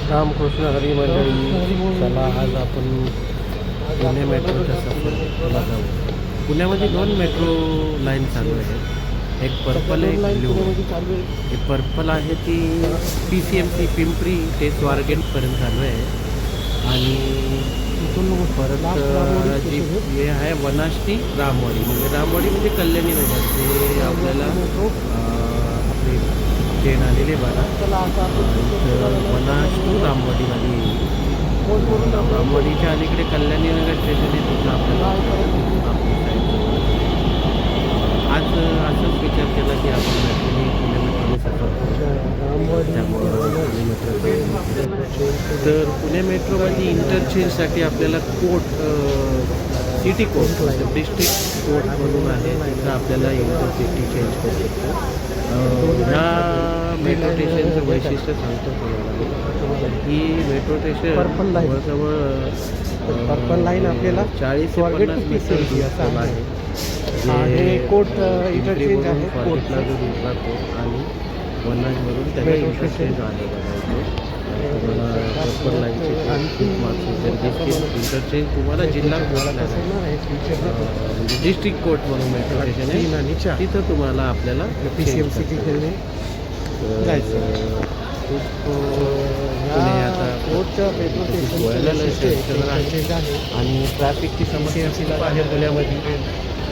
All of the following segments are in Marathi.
रामकृष्ण हरी मंडळी, चला आज आपण पुणे मेट्रोच्या सफरला जाऊ. पुण्यामध्ये 2 मेट्रो लाईन चालू आहेत. एक पर्पल आहे, एक ब्ल्यू. एक पर्पल आहे ती PCMC पिंपरी ते स्वारगेटपर्यंत चालू आहे. आणि तिथून परत जी हे आहे वनाष्टी रामवाडी, म्हणजे रामवाडी म्हणजे कल्याणी नगर, ते आपल्याला आपली ट्रेन आलेली आहे बघा. वनाज टू रामवाडीमध्ये रामवाडीच्या अलीकडे कल्याणी नगर स्टेशन आहे, तिथं आपल्याला आपली साईड. आज असंच विचार केला की आपण मेट्रोने पुणे मेट्रोने सफर करू. त्यामुळं पुणे मेट्रो तर पुणे मेट्रोमध्ये इंटरचेंजसाठी आपल्याला court city court district court म्हणून आहे, तिथं आपल्याला इंटरसिटी चेंज करू शकतो. ह्या मेट्रो स्टेशनचं वैशिष्ट्य सांगतो तुम्हाला की मेट्रो स्टेशन जवळजवळ पर्पल लाईन आपल्याला 40 ते 50 मीटर आहे. कोर्ट इंटरचेंज आहे. कोर्टला जो दुसरा कोर्ट आणि वनाजवरून त्याला इंटरचेंज आलेला आहे. तुम्हाला पर्पल लाईनचे आणखी इंटरचेंज तुम्हाला जिल्हा कोर्टला म्हणजे डिस्ट्रिक्ट कोर्ट म्हणून मेट्रो स्टेशन आहे, तिथं तुम्हाला आपल्याला PCMC जायचं. आता कोर्टच्या मेट्रो स्टेशन आणि ट्रॅफिकची समस्या आहे पुण्यामध्ये.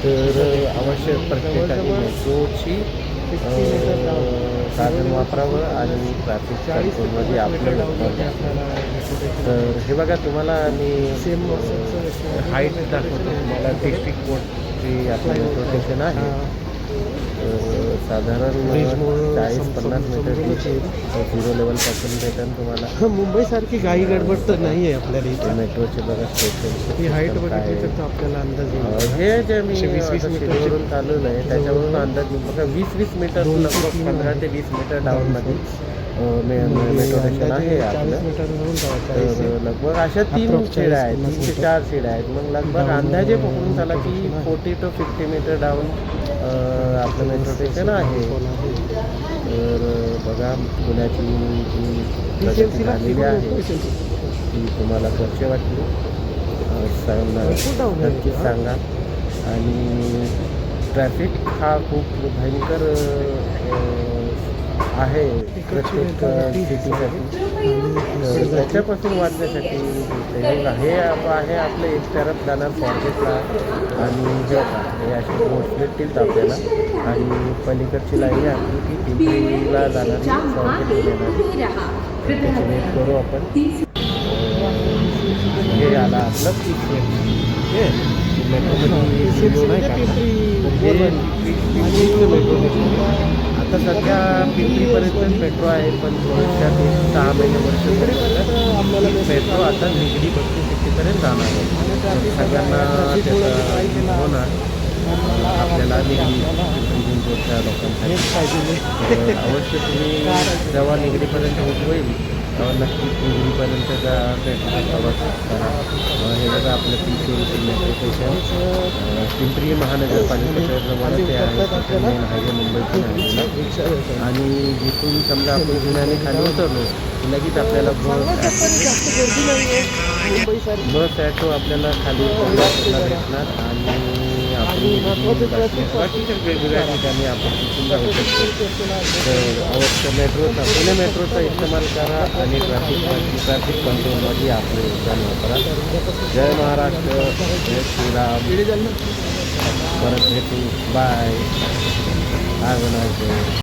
तर आवश्यक प्रत्येकाने मेट्रोची साधन वापरावं आणि ट्रॅफिक कंट्रोलमध्ये आपलं. तर हे बघा, तुम्हाला मी हाईट दाखवतो तुम्हाला. डिस्ट्रिक्ट कोर्टची आपलं मेट्रो स्टेशन आहे. साधारण 40-50 मीटर 0 लेवलपासून भेटेल तुम्हाला. मुंबईसारखी घाई गडबड तर नाही आहे आपल्याला इथे. मेट्रोचे बघा स्टेशन ही हाईट बघितली तर आपल्याला अंदाज येईल. हे जे मी 20-20 मीटरवरून चालवलं आहे त्याच्यावरून अंदाज येईल बघा. 20-20 मीटर लगभग 15 ते 20 मीटर डाऊनमध्ये मेट्रो स्टेशन आहे आपलं. तर लगभग अशा 3 शिड्या आहेत, 3 ते 4 शिड्या आहेत. मग लगभग अंदाजे पकडून चला की 40 to 50 मीटर डाऊन आपलं मेट्रो स्टेशन आहे. तर बघा, पुण्याची जी प्रगती झालेली आहे ती तुम्हाला कशी वाटली नक्कीच सांगा. आणि ट्रॅफिक हा खूप भयंकर आहे प्रत्येक सिटीसाठी. त्याच्यापासून वाचण्यासाठी हे आहे आपलं एक तरफ जाणार फॉर्गेटला आणि हे असे बोट्स भेटतील आपल्याला. आणि पलीकडची लाईन आहे आपली ती पिंपरीला जाणारी फॉर्गेट येणारी. त्याची वेट करू आपण. हे आला आपलं आता सध्या पिंपरीपर्यंत मेट्रो आहे, पण भविष्यात 6 महिने वर्ष आपल्याला मेट्रो आता निगडी 32-33पर्यंत जाणार आहे. सगळ्यांना त्याचा होणार आपल्याला निगडी पिंपरी लोकांसाठी. अवश्य तुम्ही जेव्हा निगडीपर्यंत होईल तेव्हा नक्कीच निगडीपर्यंतचा मेट्रोचा प्रवास करा. हे बघा आपलं PCMC मेट्रो स्टेशन पिंपरी महानगरपालिकेच्या जवळ ते आहे. मेन हायवे मुंबईतून आहे. आणि जिथून समजा आपण पुण्याने खाली उतरलो लगेच आपल्याला बस ॲटो आपल्याला खाली उतरला भेटणार. आणि आपण बाकीच्या वेगवेगळ्या ठिकाणी आपण तिथून जाऊ शकतो. तर अवश्य मेट्रोचा पुणे मेट्रोचा इस्तेमाल करा आणि ट्रॅफिक कंट्रोलमध्ये आपलं योगदान वापरा. जय महाराष्ट्र, जय श्रीराम. परत भेटू. बाय. काय म्हणायचं.